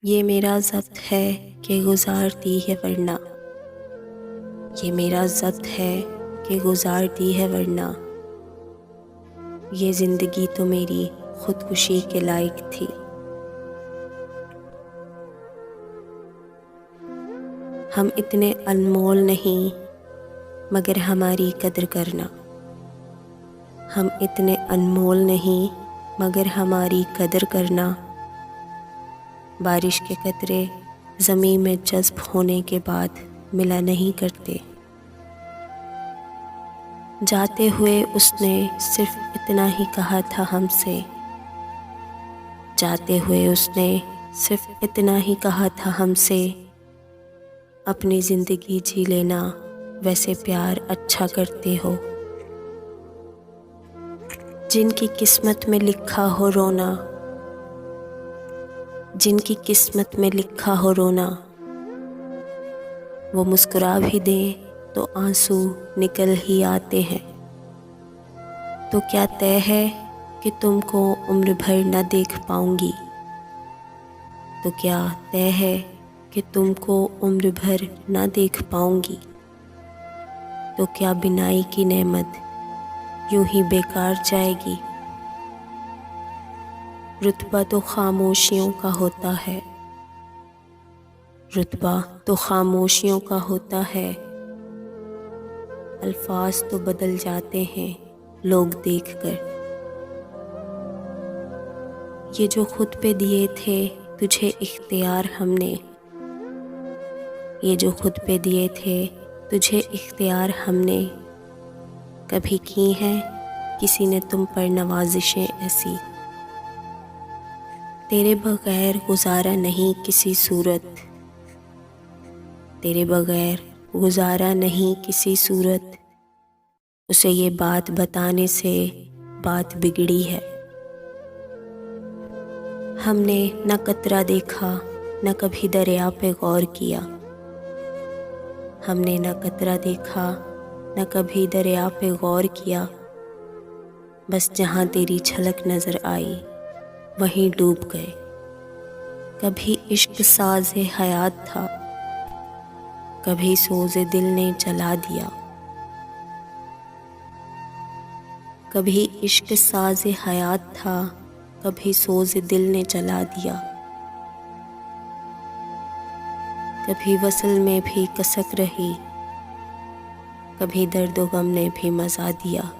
ये मेरा ज़ब्त है कि गुज़ारती है वरना, ये मेरा ज़ब्त है कि गुज़ारती है वरना, ये ज़िंदगी तो मेरी ख़ुदकुशी के लायक थी। हम इतने अनमोल नहीं मगर हमारी कद्र करना, हम इतने अनमोल नहीं मगर हमारी कद्र करना। बारिश के कतरे ज़मीन में जज़्ब होने के बाद मिला नहीं करते। जाते हुए उसने सिर्फ इतना ही कहा था हमसे, जाते हुए उसने सिर्फ इतना ही कहा था हमसे, अपनी ज़िंदगी जी लेना, वैसे प्यार अच्छा करते हो। जिनकी किस्मत में लिखा हो रोना, जिनकी किस्मत में लिखा हो रोना, वो मुस्कुरा भी दें तो आंसू निकल ही आते हैं। तो क्या तय है कि तुमको उम्र भर न देख पाऊंगी, तो क्या तय है कि तुमको उम्र भर न देख पाऊंगी, तो क्या बिनाई की नेमत यूं ही बेकार जाएगी। रुतबा तो खामोशियों का होता है, रुतबा तो खामोशियों का होता है, अल्फाज तो बदल जाते हैं लोग देखकर। ये जो खुद पे दिए थे तुझे इख्तियार हमने, ये जो खुद पे दिए थे तुझे इख्तियार हमने, कभी की हैं किसी ने तुम पर नवाजिशें ऐसी। तेरे बगैर गुजारा नहीं किसी सूरत, तेरे बगैर गुजारा नहीं किसी सूरत, उसे ये बात बताने से बात बिगड़ी है। हमने न कतरा देखा न कभी दरिया पे गौर किया, हमने न कतरा देखा न कभी दरिया पे गौर किया, बस जहाँ तेरी झलक नज़र आई वहीं डूब गए। कभी इश्क साज़े हयात था, कभी सोज़े दिल ने जला दिया, कभी इश्क साज़े हयात था, कभी सोज़े दिल ने जला दिया। कभी वसल में भी कसक रही, कभी दर्द व गम ने भी मज़ा दिया।